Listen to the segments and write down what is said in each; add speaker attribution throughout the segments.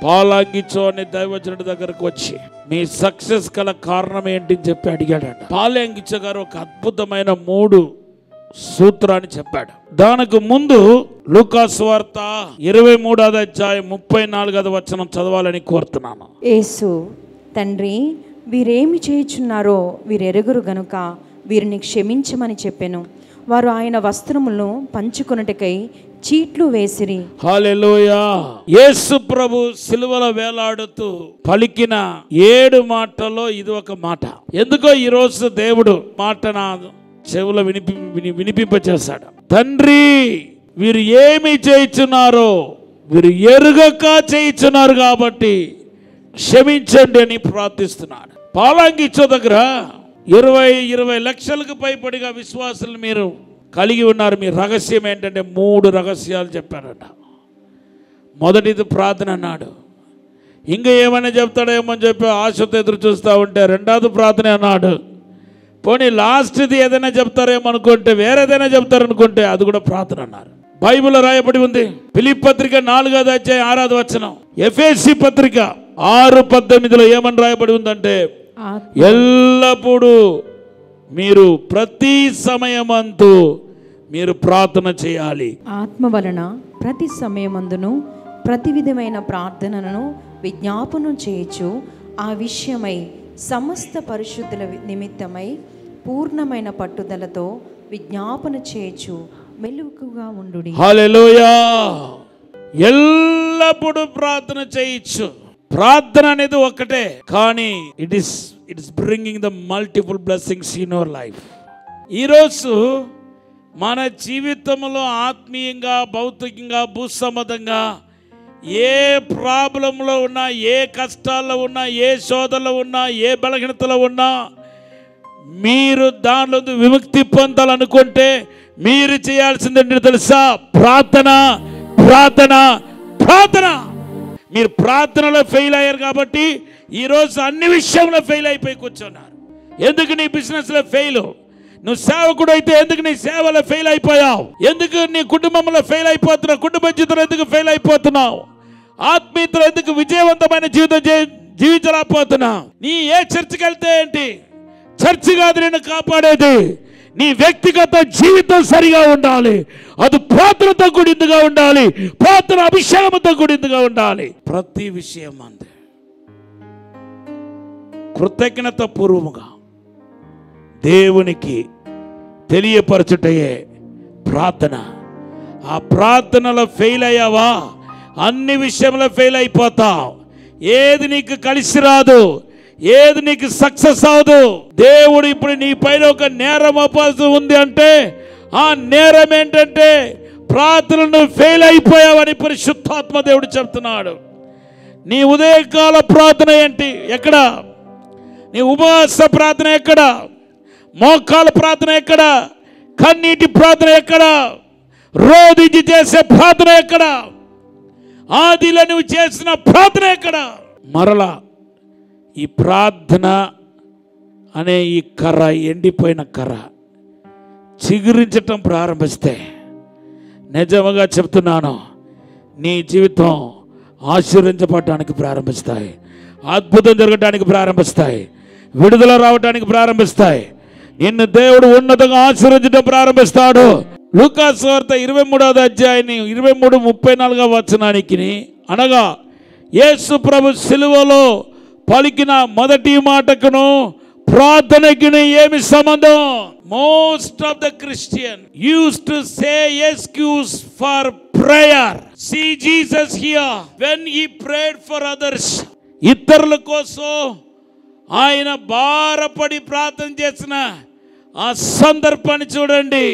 Speaker 1: పాలాంగిచో అనే దైవజనుడి దగ్గరకు వచ్చి మీ సక్సెస్ గల కారణం ఏంటి అని చెప్పి అడిగాడంట. పాలాంగిచో గారు ఒక అద్భుతమైన 3 సూత్రాన్ని చెప్పాడు. దానికి ముందు లూకా సువార్త 23వ అధ్యాయం 34వ వచనం చదవాలని కోరుతున్నాను.
Speaker 2: యేసు, తండ్రి, వీరేమి చేయుచున్నారో వీరెరుగురు గనుక వీరిని క్షమించమని చెప్పెను. వారు ఆయన వస్త్రములను పంచుకొనుటకై చీట్లు వేసిరి.
Speaker 1: హల్లెలూయా. యేసు ప్రభు సిలువలో వేలాడుతూ పలికిన 7 మాటల్లో ఇది ఒక మాట. ఎందుకో ఈరోజు దేవుడు మాట నా చెవులో వినిపింపచేశాడు. తండ్రి, వీరు ఏమి చేయుచున్నారో వీరు ఎరుగక చేయుచున్నారు కాబట్టి క్షమించండి అని ప్రార్థిస్తున్నాడు. పాలాంగిచో దగ్గర 20 లక్షలకు పైపడిగా విశ్వాసులు మీరు కలిగి ఉన్నారు. మీ రహస్యం ఏంటంటే 3 రహస్యాలు చెప్పారట. మొదటిది ప్రార్థన అన్నాడు. ఇంకా ఏమైనా చెప్తాడేమో అని చెప్పి ఆశతో ఎదురు చూస్తూ ఉంటే రెండవది ప్రార్థన అన్నాడు. పోనీ లాస్ట్ది ఏదైనా చెప్తారేమో అనుకుంటే వేరేదైనా చెప్తారనుకుంటే అది కూడా ప్రార్థన అన్నారు. బైబిల్లో రాయబడి ఉంది. ఫిలిప్పీ పత్రిక 4వ అధ్యాయం 6వ వచనం, ఎఫెసీ పత్రిక 6:18లో ఏమని రాయబడి ఉందంటే ఎల్లప్పుడూ మీరు ప్రతి సమయమందు మీరు ప్రార్థన చేయాలి.
Speaker 2: ఆత్మ వలన ప్రతి సమయమందును ప్రతి విధమైన ప్రార్థనను విజ్ఞాపనం చేయొచ్చు. ఆ విషయమై సమస్త పరిశుద్ధుల నిమిత్తమై పూర్ణమైన పట్టుదలతో విజ్ఞాపన చేయొచ్చు. మెలకువగా ఉండుడి.
Speaker 1: హల్లెలూయా. ఎల్లప్పుడూ ప్రార్థన చేయొచ్చు. ప్రార్థన అనేది ఒకటే, కానీ it is bringing the multiple blessings in your life. ఈరోజు మన జీవితంలో ఆత్మీయంగా, భౌతికంగా, భూసంబంధంగా ఏ ప్రాబ్లంలో ఉన్నా, ఏ కష్టాల్లో ఉన్నా, ఏ శోధనలో ఉన్నా, ఏ బలహీనతలో ఉన్నా మీరు దానిలో విముక్తి పొందాలనుకుంటే మీరు చేయాల్సింది ఏంటో తెలుసా? ప్రార్థన, ప్రార్థన, ప్రార్థన. మీరు ప్రార్థనలో ఫెయిల్ అయ్యారు కాబట్టి ఈరోజు అన్ని విషయంలో ఫెయిల్ అయిపోయి కూర్చున్నారు. ఎందుకు నీ బిజినెస్లో ఫెయిల్? నువ్వు సేవకుడు అయితే ఎందుకు నీ సేవలో ఫెయిల్ అయిపోయావు? ఎందుకు నీ కుటుంబంలో ఫెయిల్ అయిపోతున్నావు? కుటుంబ జీవితంలో ఎందుకు ఫెయిల్ అయిపోతున్నావు? ఆత్మీయతలో ఎందుకు విజయవంతమైన జీవితం జీవించలేకపోతున్నావు? నీ ఏ చర్చికి వెళ్తే ఏంటి? చర్చి కాదు నిన్ను కాపాడేది. నీ వ్యక్తిగత జీవితం సరిగా ఉండాలి. అది ప్రార్థనతో కూడిందిగా ఉండాలి. ప్రార్థన అభిషేకంతో కూడిందిగా ఉండాలి. ప్రతి విషయం అందే కృతజ్ఞత పూర్వముగా దేవునికి తెలియపరచుటయే ప్రార్థన. ఆ ప్రార్థనలో ఫెయిల్ అయ్యావా, అన్ని విషయంలో ఫెయిల్ అయిపోతావు. ఏది నీకు కలిసి రాదు, ఏది నీకు సక్సెస్ అవదు. దేవుడు ఇప్పుడు నీ పైన ఒక నేరం మోపాల్సి ఉంది అంటే ఆ నేరం ఏంటంటే ప్రార్థనను ఫెయిల్ అయిపోయావని పరిశుద్ధాత్మ దేవుడు చెప్తున్నాడు. నీ ఉదయకాల ప్రార్థన ఏంటి? ఎక్కడ? నీ ఉపవాస ప్రార్థన ఎక్కడ? మోకాల ప్రార్థన ఎక్కడ? కన్నీటి ప్రార్థన ఎక్కడ? రోధించి చేసే ప్రార్థన ఎక్కడ? ఆదిలో నువ్వు చేసిన ప్రార్థన ఎక్కడ? మరలా ఈ ప్రార్థన అనే ఈ కర్ర, ఎండిపోయిన కర్ర చిగురించటం ప్రారంభిస్తే నిజంగా చెప్తున్నాను, నీ జీవితం ఆశీర్వదించబడటానికి ప్రారంభిస్తాయి. అద్భుతం జరగటానికి ప్రారంభిస్తాయి. విడుదల రావటానికి ప్రారంభిస్తాయి. నిన్ను దేవుడు ఉన్నతంగా ఆశీర్వదించడం ప్రారంభిస్తాడు. లూకా సువార్త 23వ అధ్యాయాన్ని 23:34వ వచనానికి, అనగా యేసు ప్రభు సిలువలో పలికిన మొదటి మాటకును ప్రార్థనకి ఏమి సంబంధం? Most of the Christian used to say excuse for prayer. See Jesus here when he prayed for others. ఇతరుల కోసం ఆయన భారపడి ప్రార్థన చేసిన ఆ సందర్భాన్ని చూడండి.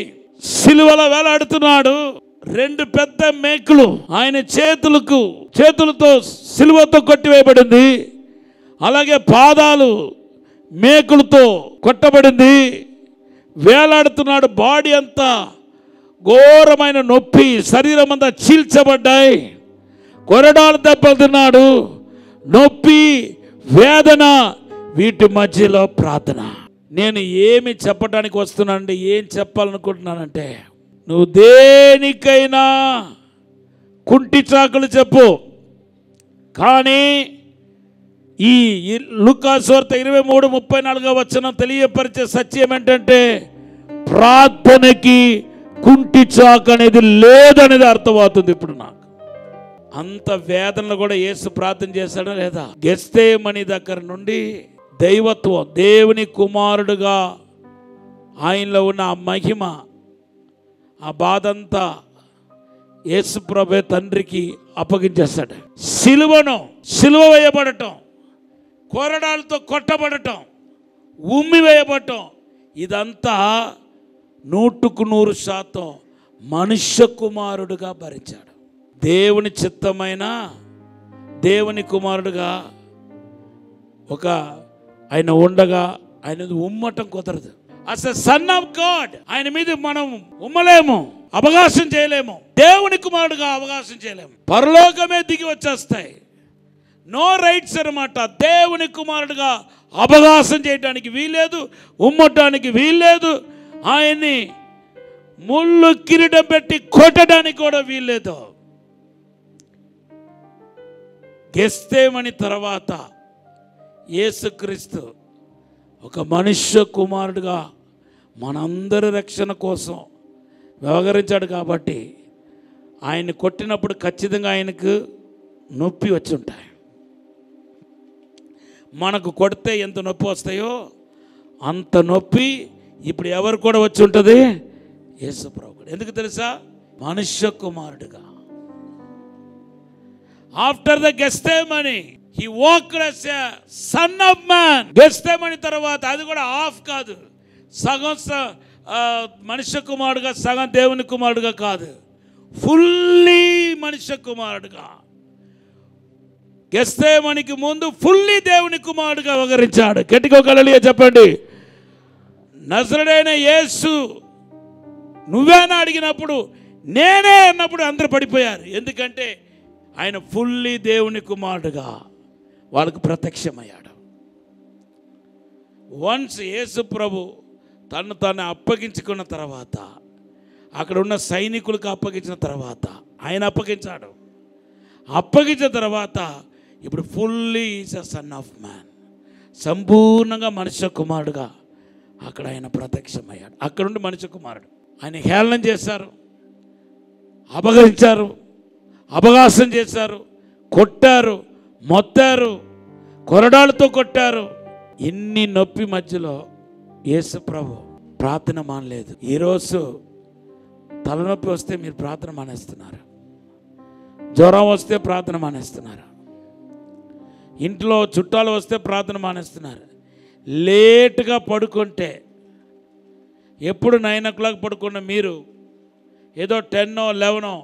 Speaker 1: సిలువలో వేలాడుతున్నాడు. 2 పెద్ద మేకులు ఆయన చేతులతో సిలువతో కొట్టివేయబడింది. అలాగే పాదాలు మేకులతో కొట్టబడింది. వేలాడుతున్నాడు. బాడీ అంతా ఘోరమైన నొప్పి, శరీరం అంతా చీల్చబడ్డాయి. కొరడాలు దెబ్బతిన్నాడు. నొప్పి, వేదన, వీటి మధ్యలో ప్రార్థన. నేను ఏమి చెప్పడానికి వస్తున్నానంటే, ఏం చెప్పాలనుకుంటున్నానంటే, నువ్వు దేనికైనా కుంటి చాకులు చెప్పు, కానీ ఈ లూకాసు వార్త 23:34 తెలియపరిచే సత్యం ఏంటంటే ప్రార్థనకి కుంటి చాకు అనేది లేదనేది అర్థమవుతుంది. ఇప్పుడు నాకు అంత వేదనలు కూడా యేసు ప్రార్థన చేశాడా లేదా? గెత్సేమనీ దగ్గర నుండి దైవత్వం, దేవుని కుమారుడుగా ఆయనలో ఉన్న ఆ మహిమ, ఆ బాధ అంతా యేసు ప్రభు తండ్రికి అప్పగించేస్తాడు. సిలువ వేయబడటం, కొరడాలతో కొట్టబడటం, ఉమ్మి వేయబడటం, ఇదంతా 100% మనుష్య కుమారుడుగా భరించాడు. దేవుని చిత్తమైన దేవుని కుమారుడుగా ఆయన ఉండగా ఆయన ఉమ్మటం కుదరదు. అస్ ఎ సన్ ఆఫ్ గాడ్ ఆయన మీద మనం ఉమ్మలేము, అవకాశం చేయలేము. దేవుని కుమారుడుగా అవకాశం చేయలేము. పరలోకమే దిగి వచ్చేస్తాయి. నో రైట్స్ అన్నమాట. దేవుని కుమారుడుగా అవకాశం చేయడానికి వీల్లేదు, ఉమ్మటానికి వీల్లేదు. ఆయన్ని ముళ్ళు కిరీటం పెట్టి కొట్టడానికి కూడా వీల్లేదు. గెత్సేమనీ తర్వాత యేసుక్రీస్తు ఒక మనుష్య కుమారుడుగా మనందరి రక్షణ కోసం వ్యవహరించాడు. కాబట్టి ఆయన్ని కొట్టినప్పుడు ఖచ్చితంగా ఆయనకు నొప్పి వచ్చి ఉంటాయి. మనకు కొడితే ఎంత నొప్పి వస్తాయో అంత నొప్పి ఇప్పుడు ఎవరు కూడా వచ్చి ఉంటుంది? యేసు ప్రభువు. ఎందుకు తెలుసా? మనుష్య కుమారుడుగా. After the Gethsemane he walked as a son of man. Gethsemane తర్వాత అది కూడా హాఫ్ కాదు, సగం మనుష్య కుమారుడుగా, సగం దేవుని కుమారుడుగా కాదు, ఫుల్లీ మనుష్య కుమారుడుగా. గెత్సేమనీకి ముందు ఫుల్లీ దేవుని కుమారుడుగా వ్యవహరించాడు. గట్టిగా హల్లెలూయా చెప్పండి. నజరేయుడైన యేసు నువ్వేనా అడిగినప్పుడు, నేనే అన్నప్పుడు అందరూ పడిపోయారు. ఎందుకంటే ఆయన ఫుల్లీ దేవుని కుమారుడుగా వాళ్ళకు ప్రత్యక్షమయ్యాడు. వన్స్ యేసు ప్రభు తను అప్పగించుకున్న తర్వాత, అక్కడ ఉన్న సైనికులకు అప్పగించిన తర్వాత, ఆయన అప్పగించాడు. అప్పగించిన తర్వాత ఇప్పుడు fully is a son of man, సంపూర్ణంగా మనుష్య కుమారుడుగా అక్కడ ఆయన ప్రత్యక్షమయ్యాడు. అక్కడ ఉండి మనుష్య కుమారుడు. ఆయన హేళన చేశారు, అపహరించారు, అపహాసం చేశారు, కొట్టారు, మొత్తారు, కొరడాలతో కొట్టారు. ఇన్ని నొప్పి మధ్యలో యేసు ప్రభు ప్రార్థన మానలేదు. ఈరోజు తలనొప్పి వస్తే మీరు ప్రార్థన మానేస్తున్నారు, జ్వరం వస్తే ప్రార్థన మానేస్తున్నారు, ఇంట్లో చుట్టాలు వస్తే ప్రార్థన మానేస్తున్నారు. లేటుగా పడుకుంటే, ఎప్పుడు 9 o'clock పడుకున్న మీరు ఏదో 10 or 11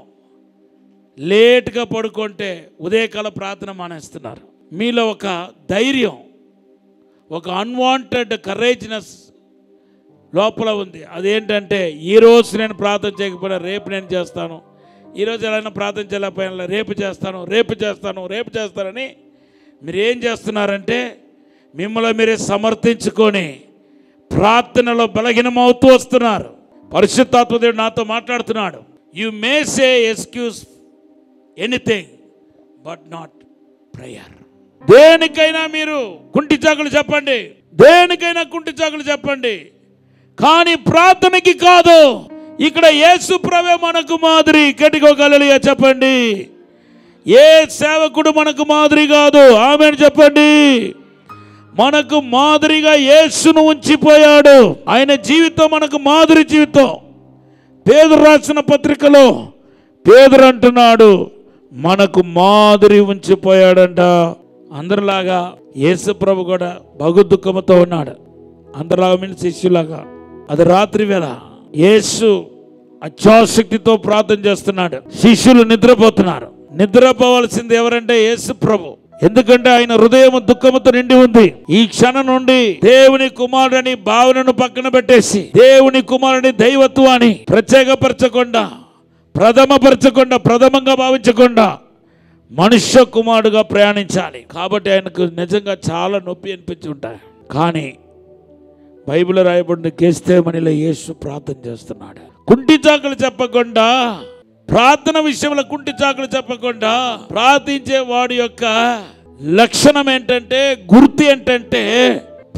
Speaker 1: లేటుగా పడుకుంటే ఉదయకాల ప్రార్థన మానేస్తున్నారు. మీలో ఒక ధైర్యం, ఒక అన్వాంటెడ్ కరేజ్నెస్ లోపల ఉంది. అదేంటంటే ఈరోజు నేను ప్రార్థన చేయకపోయినా రేపు నేను చేస్తాను, ఈరోజు ఎలా ప్రార్థన చేయలేకపోయినా రేపు చేస్తానని మీరు ఏం చేస్తున్నారంటే మిమ్మల్ని మీరే సమర్థించుకొని ప్రార్థనలో బలహీనమవుతూ వస్తున్నారు. పరిశుద్ధాత్మ దేవుడు నాతో మాట్లాడుతున్నాడు. You may say excuse anything but not prayer. దేనికైనా మీరు కుంటి చాకులు చెప్పండి, దేనికైనా కుంటి చాకులు చెప్పండి, కానీ ప్రార్థనకి కాదు. ఇక్కడ యేసు ప్రభువే మనకు మాదిరి. గట్టిగా హల్లెలూయా చెప్పండి. ఏ సేవకుడు మనకు మాదిరి కాదు. ఆమేన్ చెప్పండి. మనకు మాదిరిగా యేసును ఉంచిపోయాడు. ఆయన జీవితం మనకు మాదిరి జీవితం. పేతురు రాసిన పత్రికలో పేతురు అంటున్నాడు, మనకు మాదిరి ఉంచిపోయాడంట. అందరిలాగా యేసు ప్రభు కూడా బహు దుఃఖంతో ఉన్నాడు. అందరిలాగా మీన్స్ శిష్యులాగా. అది రాత్రి వేళ యేసు అత్యాసక్తితో ప్రార్థన చేస్తున్నాడు. శిష్యులు నిద్రపోతున్నారు. నిద్రపోవాల్సింది ఎవరంటే యేసు ప్రభు. ఎందుకంటే ఆయన హృదయం దుఃఖముతో నిండి ఉంది. ఈ క్షణం నుండి దేవుని కుమారుని భావనను పక్కన పెట్టేసి దేవుని కుమారుని దైవత్వాన్ని ప్రత్యేకపరచకుండా, ప్రథమంగా భావించకుండా మనుష్య కుమారుడుగా ప్రయాణించాలి. కాబట్టి ఆయనకు నిజంగా చాలా నొప్పి అనిపించి ఉంటాయి. కానీ బైబిల్లో రాయబడిన గెత్సేమనీలో యేసు ప్రార్థన చేస్తున్నాడు. కుంటి చాకులు చెప్పకుండా ప్రార్థన విషయంలో కుంటి చాకులు చెప్పకుండా ప్రార్థించే వాడి యొక్క లక్షణం ఏంటంటే, గుర్తు ఏంటంటే,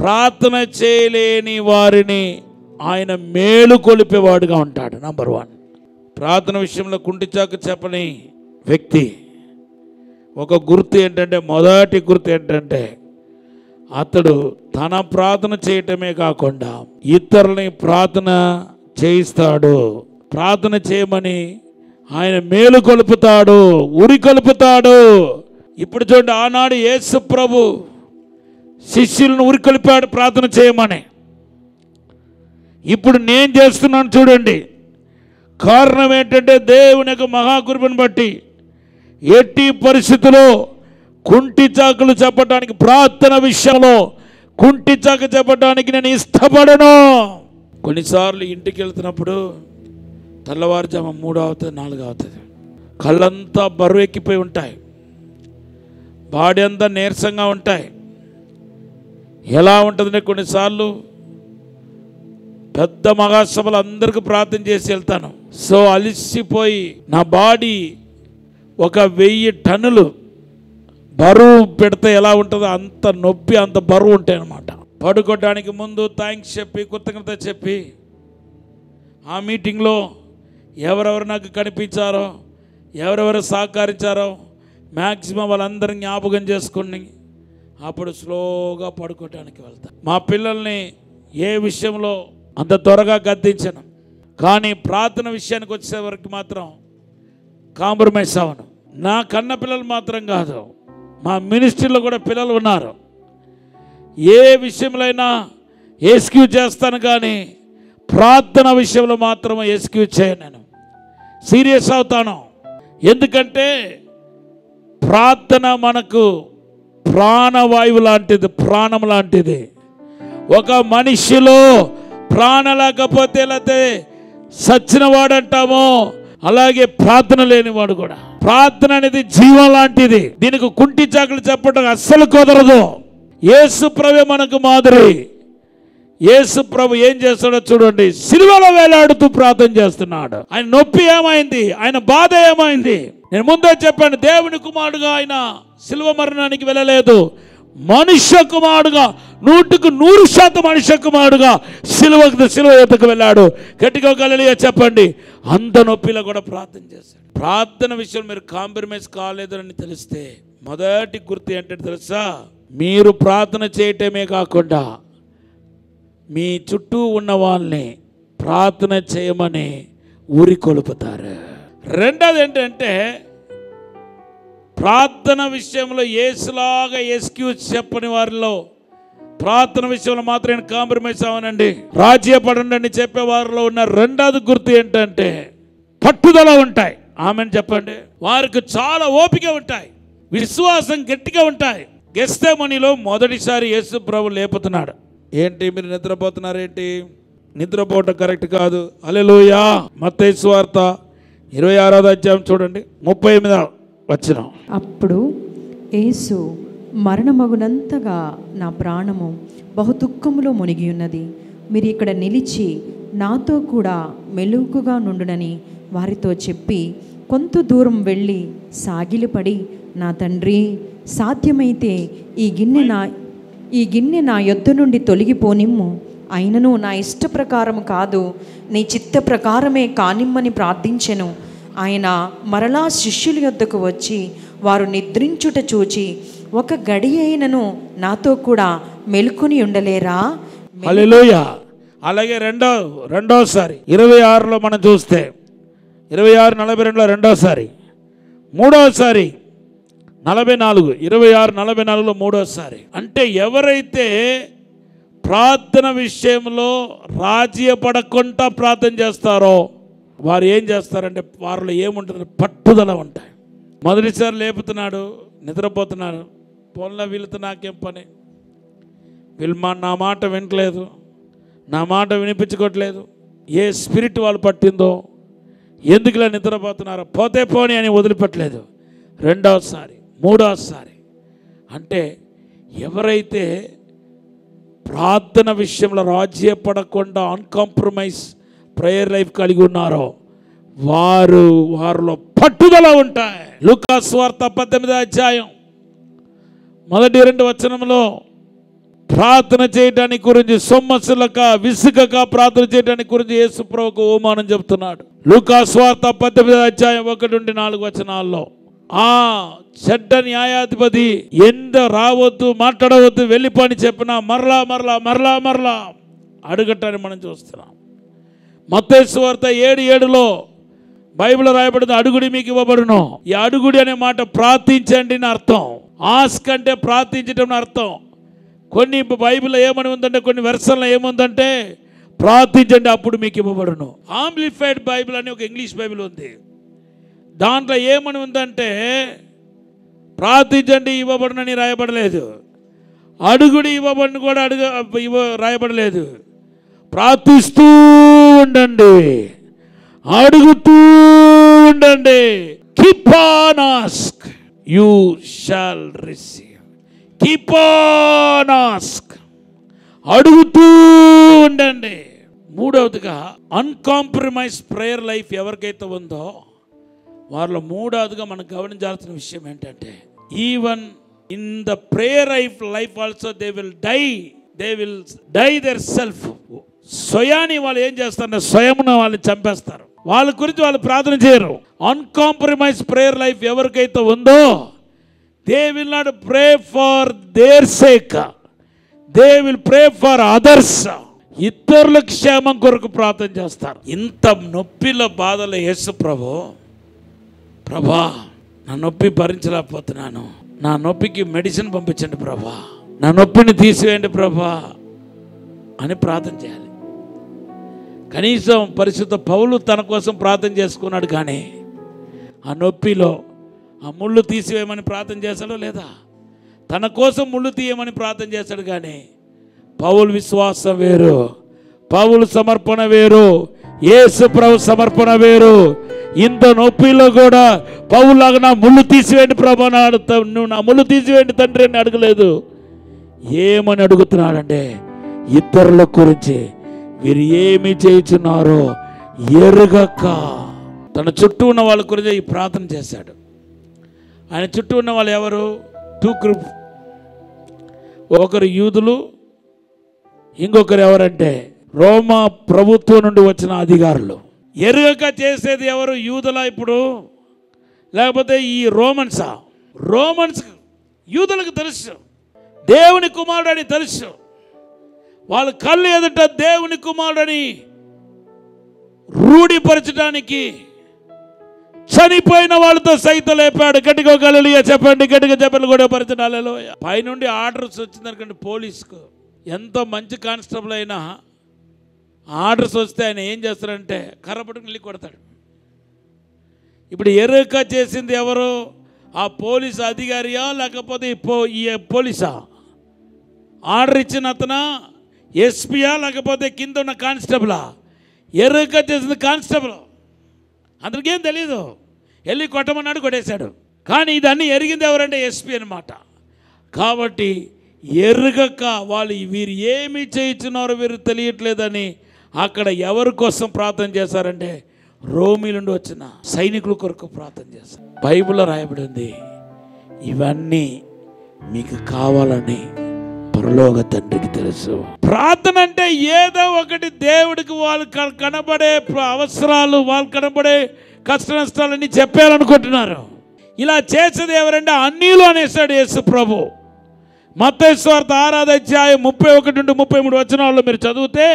Speaker 1: ప్రార్థన చేయలేని వారిని ఆయన మేలు కొలిపేవాడుగా ఉంటాడు. నంబర్ 1, ప్రార్థన విషయంలో కుంటి చాకు చెప్పని వ్యక్తి ఒక గుర్తు ఏంటంటే, మొదటి గుర్తు ఏంటంటే, అతడు తన ప్రార్థన చేయటమే కాకుండా ఇతరులని ప్రార్థన చేయిస్తాడు. ప్రార్థన చేయమని ఆయన మేలు కొలుపుతాడు, ఉరి కొలుపుతాడు. ఇప్పుడు చూడండి, ఆనాడు యేసు ప్రభు శిష్యులను ఉరి కొలిపాడు ప్రార్థన చేయమని. ఇప్పుడు నేను చేస్తున్నాను చూడండి. కారణం ఏంటంటే, దేవుని యొక్క మహాకృపను బట్టి ఎట్టి పరిస్థితుల్లో కుంటి చాకులు చెప్పడానికి, ప్రార్థన విషయంలో కుంటి చాకు చెప్పడానికి నేను ఇష్టపడను. కొన్నిసార్లు ఇంటికి వెళ్తున్నప్పుడు తెల్లవారుజాము 3 అవుతుంది, 4 అవుతుంది, కళ్ళంతా బరువు ఎక్కిపోయి ఉంటాయి, బాడీ అంతా నీరసంగా ఉంటాయి. ఎలా ఉంటుందంటే, కొన్నిసార్లు పెద్ద మహాసభలు అందరికీ ప్రార్థన చేసి వెళ్తాను. సో అలిసిపోయి నా బాడీ ఒక 1000 టన్నులు బరువు పెడితే ఎలా ఉంటుందో అంత నొప్పి, అంత బరువు ఉంటాయి అన్నమాట. పడుకోవడానికి ముందు థ్యాంక్స్ చెప్పి, కృతజ్ఞత చెప్పి, ఆ మీటింగ్లో ఎవరెవరు నాకు కనిపించారో, ఎవరెవరు సహకరించారో మ్యాక్సిమం వాళ్ళందరినీ జ్ఞాపకం చేసుకుని అప్పుడు స్లోగా పడుకోవడానికి వెళ్తాను. మా పిల్లల్ని ఏ విషయంలో అంత త్వరగా గద్దించను, కానీ ప్రార్థన విషయానికి వచ్చే వరకు మాత్రం కాంప్రమైజ్ అవ్వను. నా కన్న పిల్లలు మాత్రం కాదు, మా మినిస్ట్రీలో కూడా పిల్లలు ఉన్నారు. ఏ విషయంలో అయినా ఎక్స్క్యూజ్ చేస్తాను, కానీ ప్రార్థన విషయంలో మాత్రం ఎక్స్క్యూజ్ చేయను. నేను సీరియస్ అవుతాను. ఎందుకంటే ప్రార్థన మనకు ప్రాణవాయువు లాంటిది, ప్రాణం లాంటిది. ఒక మనిషిలో ప్రాణం లేకపోతే, లేకపోతే సచ్చినవాడు అంటామో, అలాగే ప్రార్థన లేనివాడు కూడా. ప్రార్థన అనేది జీవం లాంటిది. దీనికి కుంటి చాకులు చెప్పడం అస్సలు కుదరదు. యేసు ప్రభు మనకు మాదిరి. యేసు ప్రభు ఏం చేస్తాడో చూడండి. సిలువలో వేలాడుతూ ప్రార్థన చేస్తున్నాడు. ఆయన నొప్పి ఏమైంది, ఆయన బాధ ఏమైంది? నేను ముందే చెప్పాను, దేవుని కుమారుడుగా ఆయన సిలువ మరణానికి వెళ్ళలేదు. మనుష్య కుమారుడుగా, 100% మనుష్య కుమారుడుగా సిలువ ఎత్తుకు వెళ్ళాడు. గట్టిగా హల్లెలూయా చెప్పండి. అంత నొప్పిలో కూడా ప్రార్థన చేశాడు. ప్రార్థన విషయంలో మీరు కాంప్రమైజ్ కాలేదు అని తెలిస్తే మొదటి గుర్తు ఏంటంటే తెలుసా? మీరు ప్రార్థన చేయటమే కాకుండా మీ చుట్టూ ఉన్న వాళ్ళని ప్రార్థన చేయమని ఊరి కొలుపుతారు. రెండోది ఏంటంటే, ప్రార్థన విషయంలో యేసులాగా ఎక్స్క్యూజ్ చెప్పని వారిలో ప్రార్థన విషయంలో మాత్రం నేను కాంప్రమైజ్ అవ్వనండి, రాజీ పడండి అని చెప్పే వారిలో ఉన్న రెండోది గుర్తు ఏంటంటే పట్టుదల ఉంటాయి. ఆమెను చెప్పండి. వారికి చాలా ఓపిక ఉంటాయి, విశ్వాసం గట్టిగా ఉంటాయి. గెత్సేమనీలో మొదటిసారి యేసు ప్రభు లేపుతున్నాడు. ఏంటి మీరు నిద్రపోతున్నారు ఏంటి? నిద్రపోవటం కరెక్ట్ కాదు. హల్లెలూయా. మత్తయి సువార్త 26వ అధ్యాయం చూడండి, 38వ వచనం.
Speaker 2: అప్పుడు యేసు, మరణమగునంతగా నా ప్రాణము బహు దుఃఖములో మునిగి ఉన్నది, మీరు ఇక్కడ నిలిచి నాతో కూడా మెలకుగా నుండునని వారితో చెప్పి కొంత దూరం వెళ్ళి సాగిలపడి, నా తండ్రి, సాధ్యమైతే ఈ గిన్నె నా యొద్ద నుండి తొలగిపోనిమ్ము, అయినను నా ఇష్ట ప్రకారం కాదు, నీ చిత్త ప్రకారమే కానిమ్మని ప్రార్థించెను. ఆయన మరలా శిష్యుల యొద్దకు వచ్చి వారు నిద్రించుట చూచి, ఒక గడి అయినను నాతో కూడా మెలుకుని ఉండలేరా?
Speaker 1: హల్లెలూయా. అలాగే రెండోసారి 26లో మనం చూస్తే 26:42లో రెండోసారి, మూడోసారి 44, 26:44లో మూడోసారి. అంటే ఎవరైతే ప్రార్థన విషయంలో రాజీ పడకుండా ప్రార్థన చేస్తారో వారు ఏం చేస్తారంటే వారిలో ఏముంటుంది? పట్టుదల ఉంటాయి. మొదటిసారి లేపుతున్నాడు, నిద్రపోతున్నాడు, పోన్లా వీళ్ళతో నాకేం పని, వీళ్ళు నా మాట వినట్లేదు, నా మాట వినిపించుకోవట్లేదు, ఏ స్పిరిట్ వాళ్ళు పట్టిందో, ఎందుకులా నిద్రపోతున్నారో, పోతే పోని అని వదిలిపెట్టలేదు. రెండవసారి, మూడవసారి. అంటే ఎవరైతే ప్రార్థన విషయంలో రాజీ పడకుండా అన్కాంప్రమైజ్ ప్రేయర్ లైఫ్ కలిగి ఉన్నారో వారిలో పట్టుదల ఉంటాయి. లూకా సువార్త 18వ అధ్యాయం 1-2 వచనంలో ప్రార్థన చేయడానికి గురించి, సొమ్మసులక విసుగక ప్రార్థన చేయడానికి గురించి యేసు ప్రభువుకు ఓమానం చెప్తున్నాడు. లూకా సువార్త 18వ అధ్యాయం 1-4 వచనాల్లో ఆ చెడ్డ న్యాయాధిపతి ఎంత రావద్దు, మాట్లాడవద్దు, వెళ్ళిపోని చెప్పినా మరలా మరలా మరలా మరలా అడుగటాన్ని మనం చూస్తున్నాం. మత్తయి సువార్త 7:7లో బైబిల్ రాయబడింది, అడుగుడి మీకు ఇవ్వబడును. ఈ అడుగుడి అనే మాట ప్రార్థించండి అని అర్థం. ఆస్క్ అంటే ప్రార్థించడం అర్థం. కొన్ని బైబిల్లో ఏమని ఉందంటే, కొన్ని వెర్షన్లో ఏముందంటే ప్రార్థించండి అప్పుడు మీకు ఇవ్వబడును. ఆంప్లిఫైడ్ బైబిల్ అని ఒక ఇంగ్లీష్ బైబిల్ ఉంది. దాంట్లో ఏమని ఉందంటే ప్రార్థించండి ఇవ్వబడునని రాయబడలేదు, అడుగుడి ఇవ్వబడిన కూడా రాయబడలేదు. ప్రార్థిస్తూ ఉండండి, అడుగుతూ ఉండండి. Keep on ask you shawl receive. Keep on ask, అడుగుతూ ఉండండి. మూడవదిగా అన్కాంప్రమైజ్ ప్రేయర్ లైఫ్ ఎవరికైతే ఉందో వారిలో మూడవదిగా మనం గమనించాల్సిన విషయం ఏంటంటే, even in the prayer life also they will die their self. స్వయాన్ని వాళ్ళు ఏం చేస్తారంటే స్వయమును వాళ్ళు చంపేస్తారు. వాళ్ళ గురించి వాళ్ళు ప్రార్థన చేయరు. అన్కాంప్రమైజ్ ప్రేయర్ లైఫ్ ఎవరికైతే ఉందో they will not pray for their sake, they will pray for others. ఇతరుల క్షేమం కొరకు ప్రార్థన చేస్తారు. ఇంత నొప్పిలో బాధలో యేసు ప్రభా నా నొప్పి భరించలేకపోతున్నాను, నా నొప్పికి మెడిసిన్ పంపించండి ప్రభా, నా నొప్పిని తీసివేయండి ప్రభా అని ప్రార్థన చేయాలి. కనీసం పరిశుద్ధ పౌలు తన కోసం ప్రార్థన చేసుకున్నాడు, కానీ ఆ నొప్పిలో ఆ ముళ్ళు తీసివేయమని ప్రార్థన చేశాడో లేదా? తన కోసం ముళ్ళు తీయమని ప్రార్థన చేశాడు, కానీ పౌలు విశ్వాసం వేరు, పౌలు సమర్పణ వేరు, యేసు ప్రభు సమర్పణ వేరు. ఇంత నొప్పిలో కూడా పౌలులాగా నా ముళ్ళు తీసివేయండి ప్రభా, నువ్వు నా ముళ్ళు తీసివేయండి తండ్రి అని అడగలేదు. ఏమని అడుగుతున్నాడంటే ఇతరుల గురించి వీరు ఏమి చేయుచున్నారో ఎరుగక తన చుట్టూ ఉన్న వాళ్ళ గురించి ఈ ప్రార్థన చేశాడు. ఆయన చుట్టూ ఉన్న వాళ్ళు ఎవరు? 2 గ్రూప్. ఒకరు యూదులు, ఇంకొకరు ఎవరంటే రోమా ప్రభుత్వం నుండి వచ్చిన అధికారులు. ఎరుగక చేసేది ఎవరు? యూదులా ఇప్పుడు, లేకపోతే ఈ రోమన్సా? రోమన్స్ యూదులకు తెలుసు దేవుని కుమారుడని తెలుసు. వాళ్ళ కళ్ళు ఎదుట దేవుని కుమారుడని రూఢిపరచడానికి చనిపోయిన వాళ్ళతో సైతం లేపాడు. గట్టిగా హల్లెలూయా చెప్పండి, గట్టిగా చెప్పండి కూడా పరిచయం. హల్లెలూయా. పైనుండి ఆర్డర్స్ వచ్చిందనుకోండి, పోలీసుకు ఎంత మంచి కానిస్టేబుల్ అయినా ఆర్డర్స్ వస్తే ఆయన ఏం చేస్తారంటే కర్రపట్టుకుని వెళ్ళి కొడతాడు. ఇప్పుడు ఎరుక చేసింది ఎవరు? ఆ పోలీసు అధికారియా లేకపోతే ఈ పోలీసా? ఆర్డర్ ఇచ్చిన అతనా, ఎస్పీయా లేకపోతే కింద ఉన్న కానిస్టేబులా? ఎరుక చేసింది కానిస్టేబుల్. అందరికేం తెలీదు, వెళ్ళి కొట్టమన్నాడు, కొట్టేశాడు. కానీ ఇదన్నీ ఎరిగింది ఎవరంటే ఎస్పీ అనమాట. కాబట్టి ఎరుగక వాళ్ళు వీరు ఏమి చేయించున్నారో వీరు తెలియట్లేదని అక్కడ ఎవరి కోసం ప్రార్థన చేశారంటే రోమీల నుండి వచ్చిన సైనికుల కొరకు ప్రార్థన చేశారు. బైబిల్లో రాయబడి ఉంది, ఇవన్నీ మీకు కావాలని పరలోక తండ్రికి తెలుసు. ప్రార్థన అంటే ఏదో ఒకటి దేవుడికి వాళ్ళు కనబడే అవసరాలు, వాళ్ళు కనబడే కష్ట నష్టాలన్నీ చెప్పాలనుకుంటున్నారు. ఇలా చేసేది ఎవరంటే అన్యులు అనేసాడు యేసు ప్రభు. మత్తయి సువార్త 6వ అధ్యాయం 31-33 వచనాల్లో మీరు చదివితే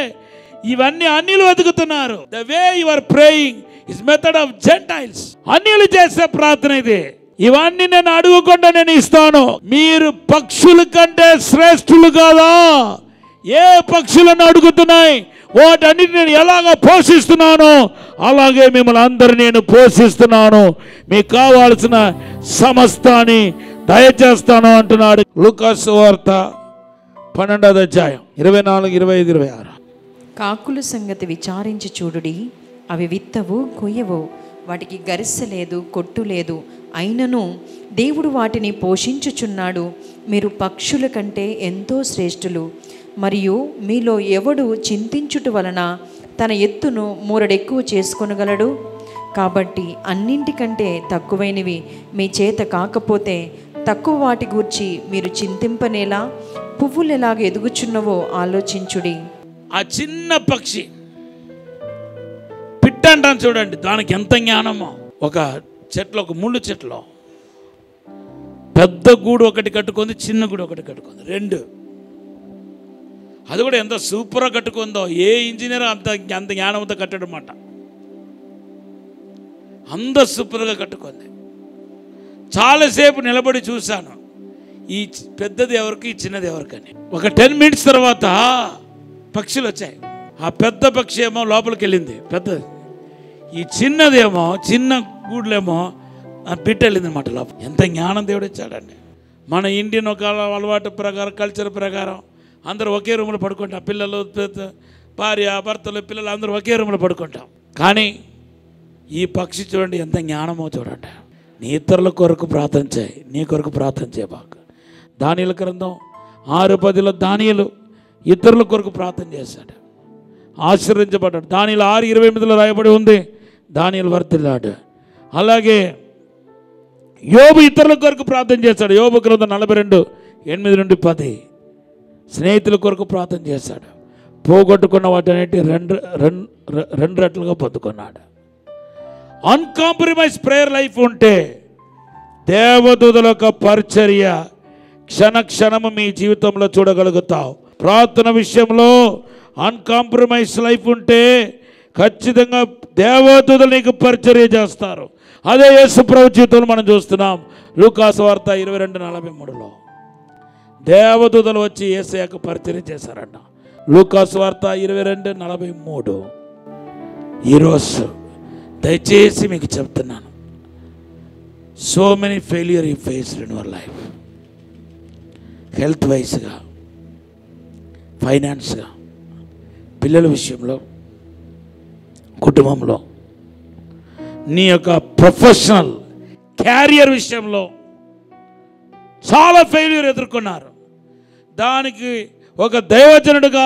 Speaker 1: ఇవన్నీ అన్యులు వెతుకుతున్నారు. The way you are praying is method of Gentiles. అన్యులు చేసే ప్రార్థన ఇది. ఇవన్నీ నేను అడుగకుండా నేను ఇస్తాను. మీరు పక్షుల కంటే శ్రేష్ఠులు కాదా? ఏ పక్షులను అడుగుతున్నాయి, వాటన్నిటి నేను ఎలాగ పోషిస్తున్నానో అలాగే మిమ్మల్ని అందరు నేను పోషిస్తున్నాను. మీకు కావాల్సిన సమస్తాన్ని దయచేస్తాను అంటున్నాడు. లూకా సువార్త 12వ అధ్యాయం 24, 25, 26.
Speaker 2: కాకుల సంగతి విచారించి చూడుడి, అవి విత్తవు, కొయ్యవు, వాటికి గరిసె లేదు, కొట్టు లేదు, అయినను దేవుడు వాటిని పోషించుచున్నాడు. మీరు పక్షుల కంటే ఎంతో శ్రేష్ఠులు. మరియు మీలో ఎవడు చింతించుట వలన తన ఎత్తును మూరడెక్కువ చేసుకొనగలడు? కాబట్టి అన్నింటికంటే తక్కువైనవి మీ చేత కాకపోతే తక్కువ వాటి గూర్చి మీరు చింతింపనేలా పువ్వులు ఎలాగ ఎదుగుచున్నవో ఆలోచించుడి.
Speaker 1: ఆ చిన్న పక్షి పిట్ట అంటాను చూడండి, దానికి ఎంత జ్ఞానమో. ఒక చెట్లో, ఒక ముళ్ళు చెట్లో పెద్ద గూడు ఒకటి కట్టుకుంది, చిన్న గూడు ఒకటి కట్టుకుంది, రెండు. అది కూడా ఎంత సూపర్గా కట్టుకుందో, ఏ ఇంజనీర్ అంత జ్ఞానంతో కట్టడం మాట. అంత సూపర్గా కట్టుకుంది. చాలాసేపు నిలబడి చూశాను, ఈ పెద్దది ఎవరికి, ఈ చిన్నది ఎవరికని. ఒక 10 minutes తర్వాత పక్షులు వచ్చాయి. ఆ పెద్ద పక్షి ఏమో లోపలికి వెళ్ళింది, పెద్దది. ఈ చిన్నదేమో, చిన్న గూడులేమో ఆ బిడ్డ వెళ్ళింది అనమాట లోపల. ఎంత జ్ఞానం దేవుడు ఇచ్చాడండి. మన ఇండియన్ ఒక అలవాటు ప్రకారం, కల్చర్ ప్రకారం అందరూ ఒకే రూమ్లో పడుకుంటాం. పిల్లలు, భార్య, భర్తలు, పిల్లలు అందరూ ఒకే రూమ్లో పడుకుంటాం. కానీ ఈ పక్షి చూడండి ఎంత జ్ఞానమో చూడండి. నీ ఇతరుల కొరకు ప్రార్థన చేయి, నీ కొరకు ప్రార్థన చేయబాక. దానియేలు గ్రంథం 6:10 దానియేలు ఇతరుల కొరకు ప్రార్థన చేశాడు, ఆశీర్వదించబడ్డాడు. దానియేలు 6:28 రాయబడి ఉంది, దానియేలు వర్ధిల్లాడు. అలాగే యోబు ఇతరుల కొరకు ప్రార్థన చేశాడు. యోబు గ్రంథం 42:8-10 స్నేహితుల కొరకు ప్రార్థన చేశాడు. పోగొట్టుకున్న వాటన్నిటి రెండు రెట్లుగా పొందుకున్నాడు. అన్కాంప్రమైజ్ ప్రేయర్ లైఫ్ ఉంటే దేవదూతల యొక్క పరిచర్య క్షణక్షణము మీ జీవితంలో చూడగలుగుతావు. ప్రార్థన విషయంలో అన్కాంప్రమైజ్ లైఫ్ ఉంటే ఖచ్చితంగా దేవదూతలు నీకు పరిచర్య చేస్తారు. అదే యేసు ప్రభు జీవితంలో మనం చూస్తున్నాం. లూకాసు వార్త 22:43 దేవదూతలు వచ్చి యేసయ్యకు పరిచర్య చేశారంట. లూకాసు వార్త 22:43. ఈరోజు దయచేసి మీకు చెప్తున్నాను, so many failure you faced in your life. Health వైజ్గా, ఫైనాన్స్గా, పిల్లల విషయంలో, కుటుంబంలో, నీ యొక్క ప్రొఫెషనల్ క్యారియర్ విషయంలో చాలా ఫెయిల్యూర్ ఎదుర్కొన్నారు. దానికి ఒక దైవజనుడిగా,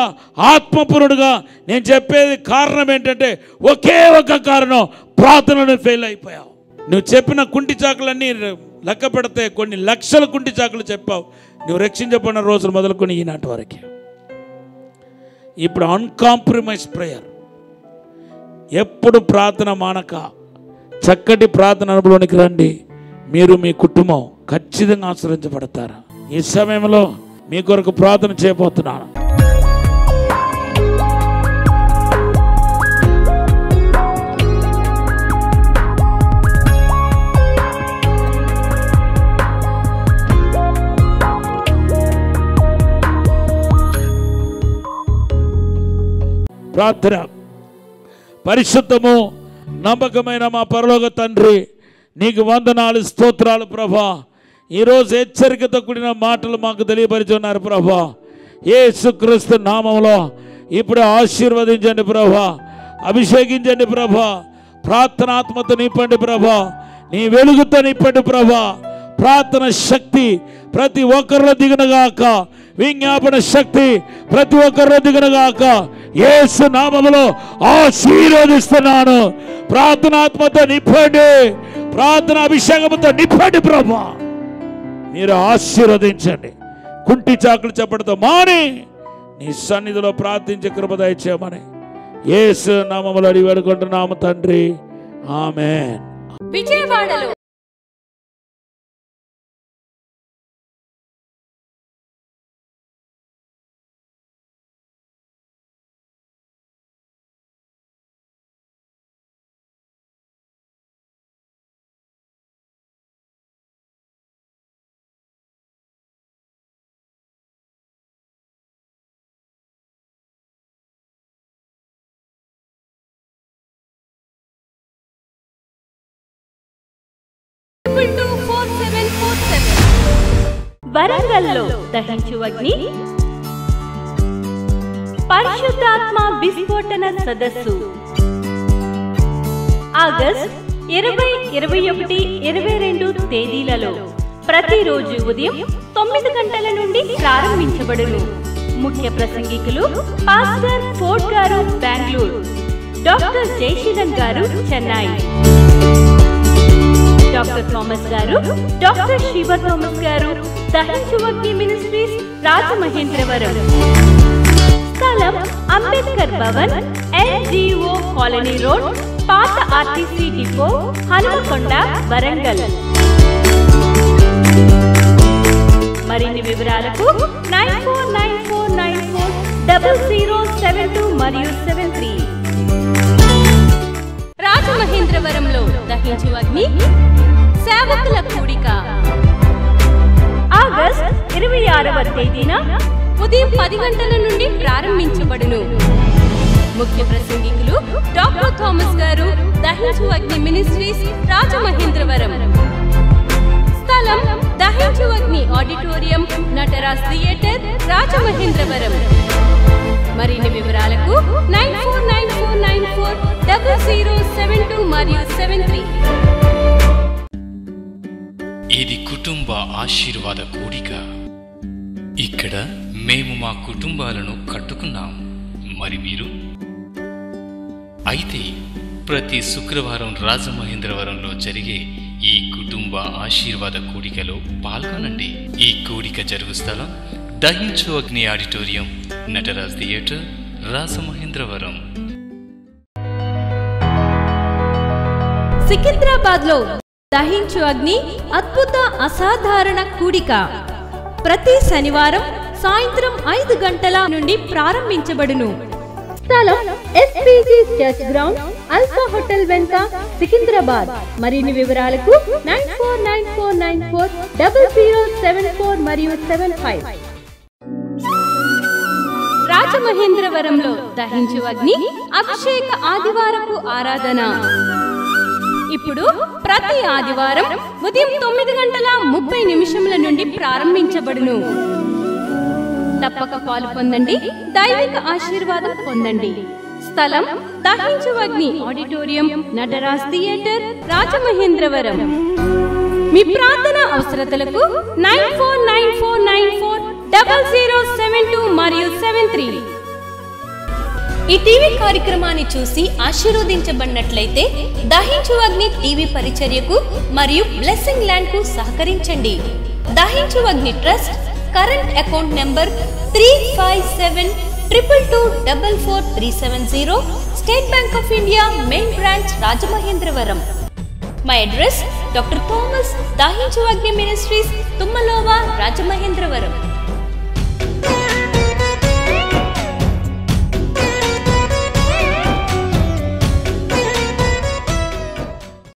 Speaker 1: ఆత్మపురుడుగా నేను చెప్పేది కారణం ఏంటంటే ఒకే ఒక కారణం, ప్రార్థనలో ఫెయిల్ అయిపోయావు. నువ్వు చెప్పిన కుంటి చాకులన్నీ లెక్క పెడితే కొన్ని లక్షల కుంటి చాకులు చెప్పావు. నువ్వు రక్షించబడిన రోజులు మొదలుకొని ఈనాటి వరకు. ఇప్పుడు అన్కాంప్రమైజ్ ప్రేయర్, ఎప్పుడు ప్రార్థన మానక చక్కటి ప్రార్థన అనుభవానికి రండి. మీరు, మీ కుటుంబం ఖచ్చితంగా ఆశ్రయించబడతారు. ఈ సమయంలో మీ కొరకు ప్రార్థన చేయబోతున్నాను. ప్రార్థన. పరిశుద్ధము నమ్మకమైన మా పరలోక తండ్రి, నీకు వందనాలు, స్తోత్రాలు ప్రభా. ఈరోజు హెచ్చరికతో కూడిన మాటలు మాకు తెలియపరిచున్నారు ప్రభా. యేసుక్రీస్తు నామములో ఇప్పుడు ఆశీర్వదించండి ప్రభా, అభిషేకించండి ప్రభా. ప్రార్థనాత్మతో నింపండి ప్రభా, నీ వెలుగుతో నింపండి ప్రభా. ప్రార్థన శక్తి ప్రతి ఒక్కరిలో దిగునగాక, విజ్ఞాపన శక్తి ప్రతి ఒక్కరిలో దిగునగాక. యేసు నామములో ఆశీర్వదిస్తున్నాను. ప్రార్థనాత్మతో నింపండి, ప్రార్థన అభిషేకంతో నింపండి ప్రభా. మీరు ఆశీర్వదించండి. కుంటి చాకులు చెప్పడంతో మాని నీ సన్నిధిలో ప్రార్థించే కృప దయచేయమని యేసు నామములో అడిగి వేడుకుంటున్నాము తండ్రి, ఆమేన్.
Speaker 3: విజయవాడలో వరంగల్లో దహించు అగ్ని పరిశుద్ధాత్మ విస్ఫోటన సదస్సు ఆగస్ట్ 20, 21, 22 తేదీలలో ప్రతిరోజు ఉదయం 9 గంటల నుండి ప్రారంభించబడును. ముఖ్య ప్రసంగికులు పాస్టర్ ఫోర్డ్ గారు బెంగళూరు. డాక్టర్ జయశీలన్ గారు చెన్నై, డాక్టర్ థామస్ గారు, డాక్టర్ శివ థామస్ గారు దహించువగ్ని మినిస్ట్రీస్ రాజమహేంద్రవరం. స్థలం Ambedkar Bhavan, LGO colony road, పాత RTC డిపో, హనుమకొండ, వరంగల్. మరిన్ని వివరాలకు 9494940072 మరియు 73. రాజమహేంద్రవరంలో దహించు అగ్ని సేవకుల కూడిక ఆగస్ట్ 26వ తేదీన ఉదయం 10 గంటల నుండి ప్రారంభించబడును. ముఖ్య ప్రసంగికులు డాక్టర్ థామస్ గారు, దహించు అగ్ని మినిస్ట్రీస్ రాజమహేంద్రవరం. స్థలం దహించు అగ్ని ఆడిటోరియం, నటరాజ్ థియేటర్, రాజమహేంద్రవరం. మరిన్ని వివరాలకు 9494940072 మరియు 73.
Speaker 4: ఇది కుటుంబ ఆశీర్వాద కూడిక. ఇక్కడ మేము మా కుటుంబాలను కట్టుకున్నాం. మరి మీరు? అయితే ప్రతి శుక్రవారం రాజమహేంద్రవరంలో జరిగే ఈ కుటుంబ ఆశీర్వాద కూడికలో పాల్గొనండి. ఈ కూడిక జరుగు స్థలం దహించు అగ్ని ఆడిటోరియం, నటరాజ్ థియేటర్, రాజమహేంద్రవరం.
Speaker 3: సికింద్రాబాద్ లో దహించు అగ్ని అద్భుత అసాధారణ కూడిక ప్రతి శనివారం సాయంత్రం 5 గంటల నుండి ప్రారంభించబడును. స్థలం SPG church ground, alpha hotel వెనుక, సికింద్రాబాద్. మరిన్ని వివరాలకు 9494940074 మరియు 75. రాజమహేంద్రవరంలో దహించు అగ్ని అభిషేక ఆదివారపు ఆరాధన ఇప్పుడు ప్రతి ఆదివారం ఉదయం 9:30 నుండి ప్రారంభించబడును. తప్పక పాలు పొందండి, దైవిక ఆశీర్వాదం పొందండి. స్థలం దహించు అగ్ని ఆడిటోరియం, నటరాజ్ థియేటర్, రాజమహేంద్రవరం. మీ ప్రార్థన అవసరతలకు 9494940072 మరియు 73. ఈ టీవీ కార్యక్రమాన్ని చూసి ఆశీర్వదించబడినట్లయితే దహించు అగ్ని టీవీ పరిచర్యకు మరియు బ్లెస్సింగ్ ల్యాండ్ కు సహకరించండి. దహించు అగ్ని trust current account number 357222444370, State Bank of India main branch, Rajamahendravaram. My address doctor Thomas, దహించు అగ్ని మినిస్ట్రీస్, తుమ్మలోవా, రాజమహేంద్రవరం.